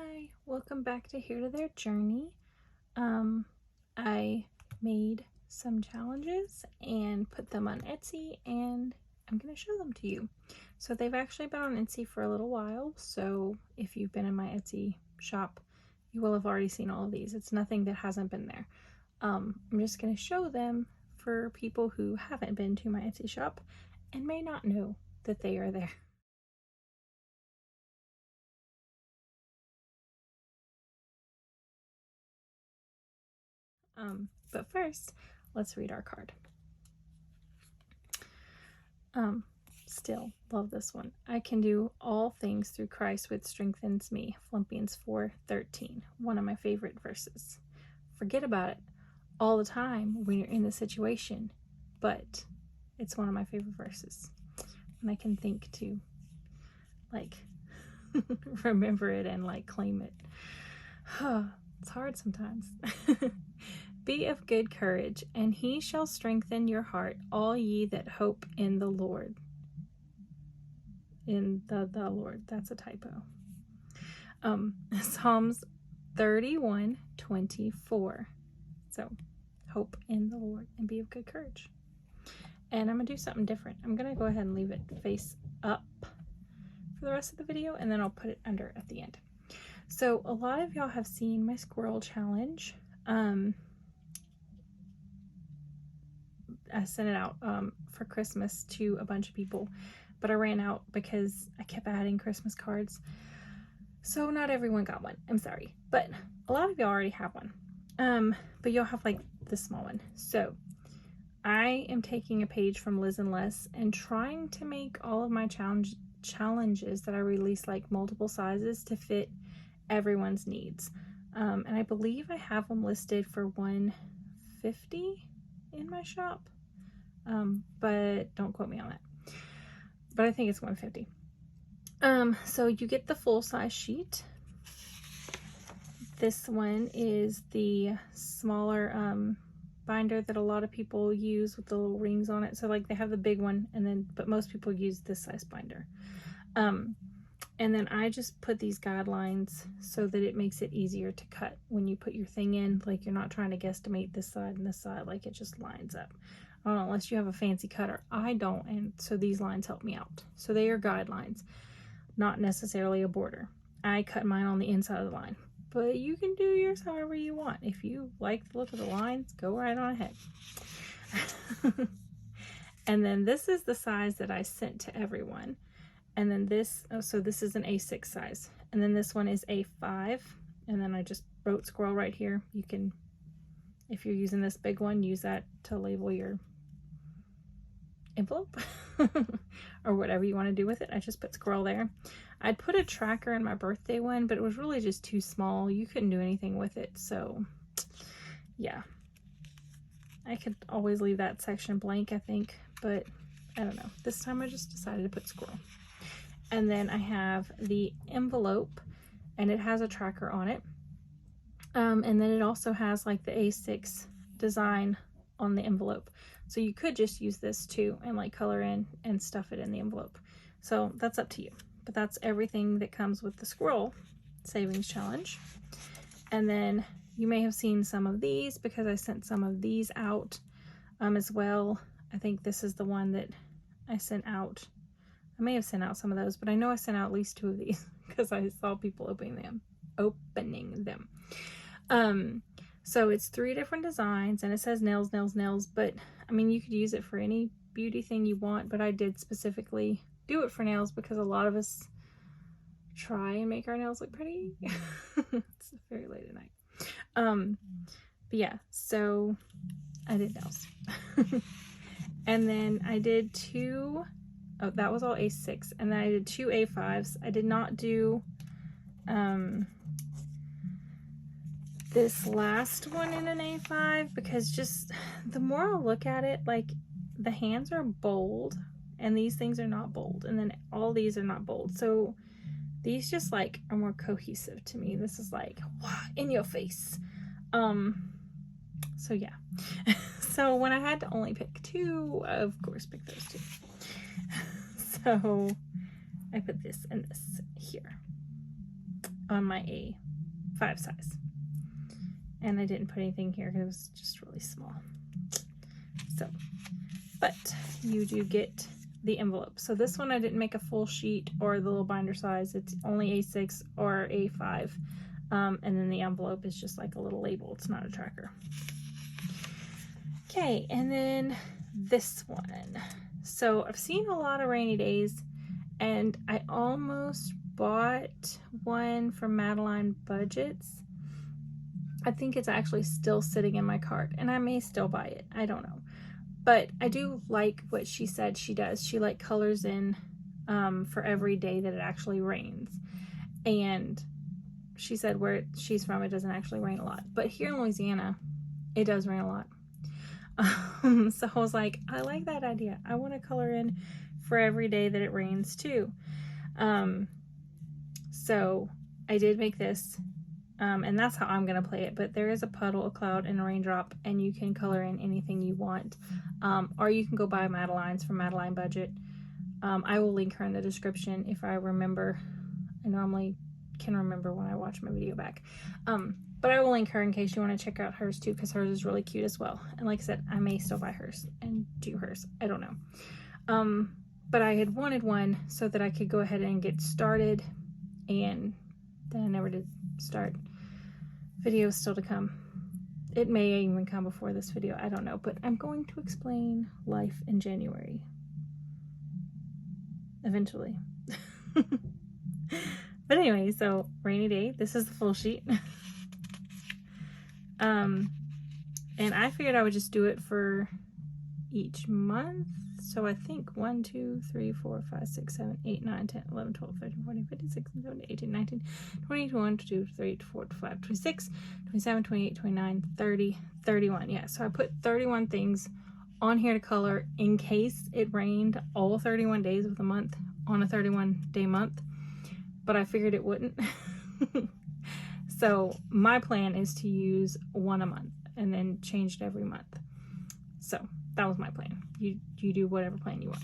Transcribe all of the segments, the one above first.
Hi, welcome back to Here to Their Journey. I made some challenges and put them on Etsy, and I'm going to show them to you. So they've actually been on Etsy for a little while, so if you've been in my Etsy shop, you will have already seen all of these. It's nothing that hasn't been there. I'm just going to show them for people who haven't been to my Etsy shop and may not know that they are there. But first, let's read our card. Still love this one. I can do all things through Christ which strengthens me. Philippians 4:13. One of my favorite verses. Forget about it all the time when you're in the situation, but it's one of my favorite verses. And I can think to remember it and claim it. It's hard sometimes. Be of good courage, and he shall strengthen your heart, all ye that hope in the Lord. In the Lord, that's a typo. Psalms 31:24. So, hope in the Lord and be of good courage. And I'm going to do something different. I'm going to go ahead and leave it face up for the rest of the video, and then I'll put it under at the end. So, a lot of y'all have seen my squirrel challenge. I sent it out for Christmas to a bunch of people, but I ran out because I kept adding Christmas cards. So not everyone got one. I'm sorry, but a lot of y'all already have one. But you'll have the small one. So I am taking a page from Liz and Les and trying to make all of my challenges that I release multiple sizes to fit everyone's needs. And I believe I have them listed for $150 in my shop. But don't quote me on that. But I think it's $150. So you get the full size sheet. This one is the smaller binder that a lot of people use with the little rings on it. So they have the big one, but most people use this size binder. And then I just put these guidelines so that it makes it easier to cut when you put your thing in. You're not trying to guesstimate this side and this side. It just lines up. I don't know, unless you have a fancy cutter. I don't, and so these lines help me out. So they are guidelines, not necessarily a border. I cut mine on the inside of the line, but you can do yours however you want. If you like the look of the lines, go right on ahead. And then this is the size that I sent to everyone. And then this, so this is an A6 size. And then this one is A5. And then I just wrote squirrel right here. You can, if you're using this big one, use that to label your envelope or whatever you want to do with it. I just put squirrel there. I'd put a tracker in my birthday one, but it was really just too small. You couldn't do anything with it. So yeah, I could always leave that section blank, I think, but I don't know. This time I just decided to put squirrel. And then I have the envelope, and it has a tracker on it. And then it also has the A6 design on the envelope. So you could just use this too and color in and stuff it in the envelope. So that's up to you. But that's everything that comes with the squirrel savings challenge. And then you may have seen some of these because I sent some of these out as well. I think this is the one that I sent out. I may have sent out some of those, but I know I sent out at least 2 of these because I saw people opening them. So it's 3 different designs, and it says nails, nails, nails, but I mean, you could use it for any beauty thing you want, but I did specifically do it for nails because a lot of us try and make our nails look pretty. It's very late at night. But yeah, so I did nails. And then I did 2, that was all A6, and then I did 2 A5s. I did not do this last one in an A5 because just the more I look at it, the hands are bold and these things are not bold, and then all these are not bold. So these just are more cohesive to me. This is wow, in your face. So yeah. So when I had to only pick 2, I of course picked those 2. So I put this and this here. on my A5 size. And I didn't put anything here because it was just really small. So, but you do get the envelope. So this one I didn't make a full sheet or the little binder size. It's only A6 or A5. And then the envelope is just like a little label. It's not a tracker. Okay, and then this one. So I've seen a lot of rainy days, and I almost bought one from Madeline Budgets. I think it's actually still sitting in my cart, and I may still buy it. I don't know. But I do like what she said she does. She like colors in for every day that it actually rains. And she said where she's from, it doesn't actually rain a lot. But here in Louisiana, it does rain a lot. So I was like, I like that idea. I want to color in for every day that it rains too. So I did make this. And that's how I'm going to play it. But there is a puddle, a cloud, and a raindrop, and you can color in anything you want. Or you can go buy Madeline's from Madeline Budget. I will link her in the description if I remember. I normally can remember when I watch my video back. But I will link her in case you want to check out hers too, because hers is really cute as well. And like I said, I may still buy hers and do hers. I don't know. But I had wanted one so that I could go ahead and get started. And then I never did start. Videos still to come. It may even come before this video, I don't know, but I'm going to explain life in January eventually. But anyway, so rainy day, this is the full sheet. And I figured I would just do it for each month. So I think 1, 2, 3, 4, 5, 6, 7, 8, 9, 10, 11, 12, 13, 14, 15, 16, 17, 18, 19, 20, 21, 22, 23, 24, 25, 26, 27, 28, 29, 30, 31. Yeah, so I put 31 things on here to color in case it rained all 31 days of the month on a 31-day month. But I figured it wouldn't. So my plan is to use one a month and then change it every month. So that was my plan. You do whatever plan you want.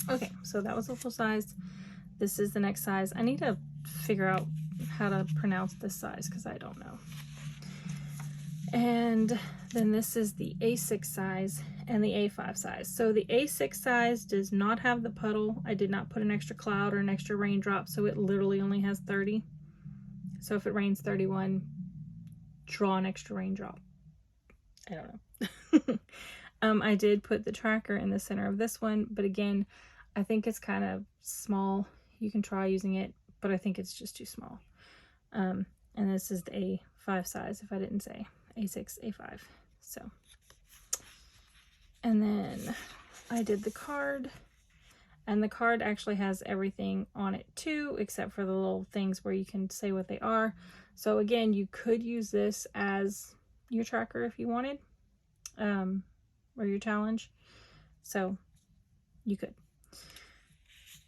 Okay, so that was the full size. This is the next size. I need to figure out how to pronounce this size because I don't know. And then this is the A6 size and the A5 size. So the A6 size does not have the puddle. I did not put an extra cloud or an extra raindrop, so it literally only has 30. So if it rains 31, draw an extra raindrop. I don't know. I did put the tracker in the center of this one, but again, I think it's kind of small. You can try using it, but I think it's just too small. And this is the A5 size, if I didn't say. A6, A5. So, and then I did the card, and the card actually has everything on it too, except for the little things where you can say what they are. So again, you could use this as your tracker if you wanted. Or your challenge. So you could.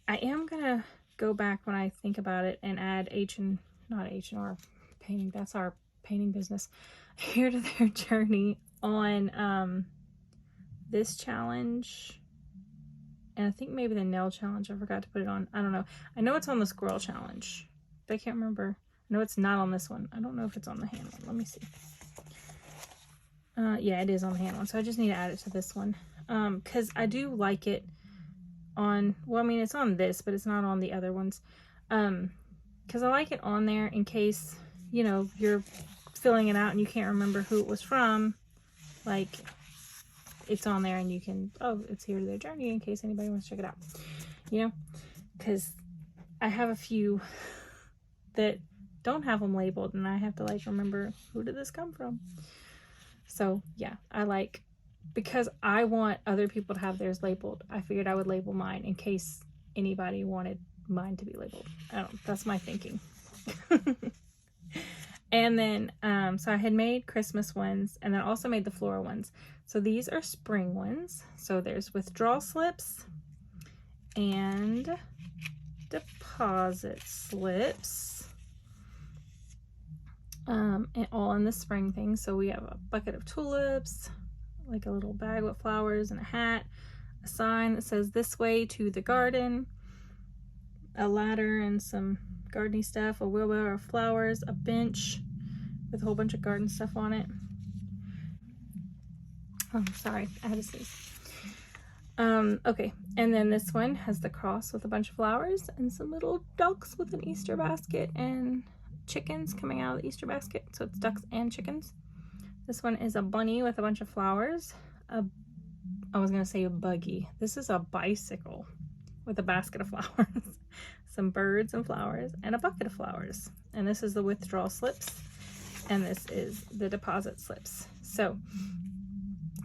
I am gonna go back when I think about it and add not H&R painting, that's our painting business, Here to Their Journey on this challenge, and I think maybe the nail challenge. I forgot to put it on. I don't know. I know it's on the squirrel challenge, but I can't remember. I know it's not on this one. I don't know if it's on the hand one. Let me see. Yeah, it is on the hand one, so I just need to add it to this one. Because I do like it on, well, I mean, it's on this, but it's not on the other ones. Because I like it on there in case, you know, you're filling it out and you can't remember who it was from. Like, it's on there and you can, oh, it's Here to Their Journey in case anybody wants to check it out. You know? Because I have a few that don't have them labeled and I have to, like, remember who did this come from. So yeah, I like, because I want other people to have theirs labeled, I figured I would label mine in case anybody wanted mine to be labeled. I don't, that's my thinking. And then, so I had made Christmas ones and then also made the floral ones. So these are spring ones. So there's withdrawal slips and deposit slips. And all in the spring thing. So we have a bucket of tulips, like a little bag with flowers and a hat, a sign that says "This way to the garden," a ladder and some gardening stuff, a wheelbarrow of flowers, a bench with a whole bunch of garden stuff on it. Oh, sorry, I had to sneeze. Okay, and then this one has the cross with a bunch of flowers and some little ducks with an Easter basket and chickens coming out of the Easter basket. So it's ducks and chickens. This one is a bunny with a bunch of flowers. I was gonna say a buggy. This is a bicycle with a basket of flowers, some birds and flowers, and a bucket of flowers. And this is the withdrawal slips, and this is the deposit slips. So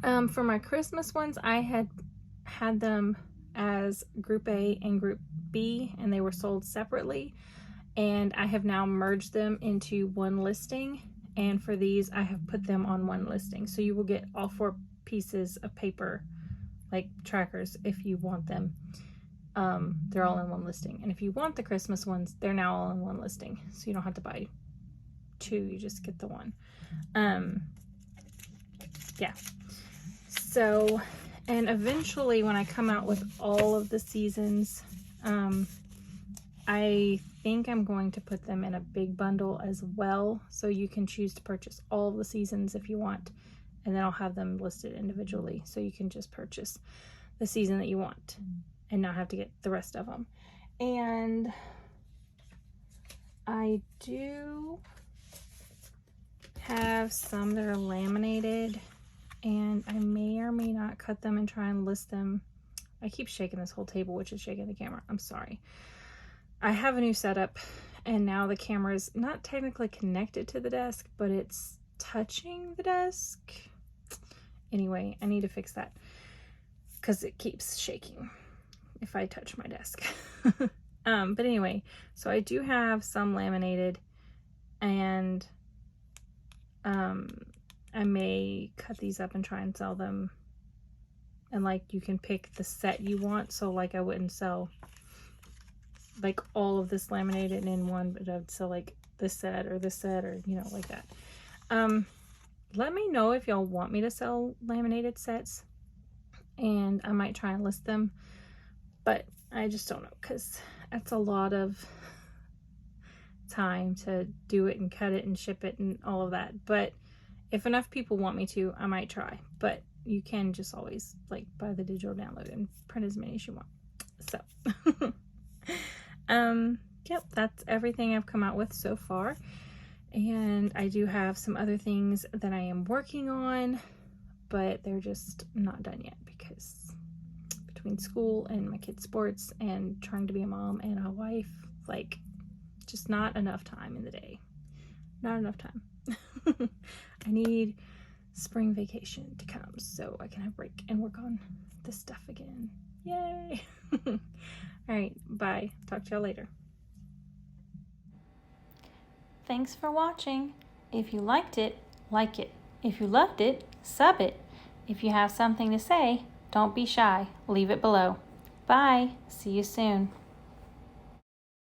for my Christmas ones, I had them as Group A and Group B, and they were sold separately. And I have now merged them into one listing. And for these, I have put them on one listing. So you will get all 4 pieces of paper, like trackers, if you want them. They're all in one listing. And if you want the Christmas ones, they're now all in one listing. So you don't have to buy 2, you just get the one. Yeah. So, and eventually when I come out with all of the seasons, I think I'm going to put them in a big bundle as well. So you can choose to purchase all of the seasons if you want. And then I'll have them listed individually. So you can just purchase the season that you want and not have to get the rest of them. And I do have some that are laminated, and I may or may not cut them and try and list them. I keep shaking this whole table, which is shaking the camera. I'm sorry. I have a new setup, and now the camera is not technically connected to the desk, but it's touching the desk. Anyway, I need to fix that because it keeps shaking if I touch my desk. But anyway, so I do have some laminated, and I may cut these up and try and sell them. And like, you can pick the set you want. So like, I wouldn't sell like all of this laminated in one, but I'd sell like this set or you know, like that. Let me know if y'all want me to sell laminated sets, and I might try and list them, but I just don't know, because that's a lot of time to do it and cut it and ship it and all of that. But if enough people want me to, I might try. But you can just always like buy the digital download and print as many as you want. So yep, that's everything I've come out with so far. And I do have some other things that I am working on, but they're just not done yet because between school and my kids' sports and trying to be a mom and a wife, like, just not enough time in the day. Not enough time. I need spring vacation to come so I can have a break and work on this stuff again. Yay! All right, bye. Talk to y'all later. Thanks for watching. If you liked it, like it. If you loved it, sub it. If you have something to say, don't be shy. Leave it below. Bye. See you soon.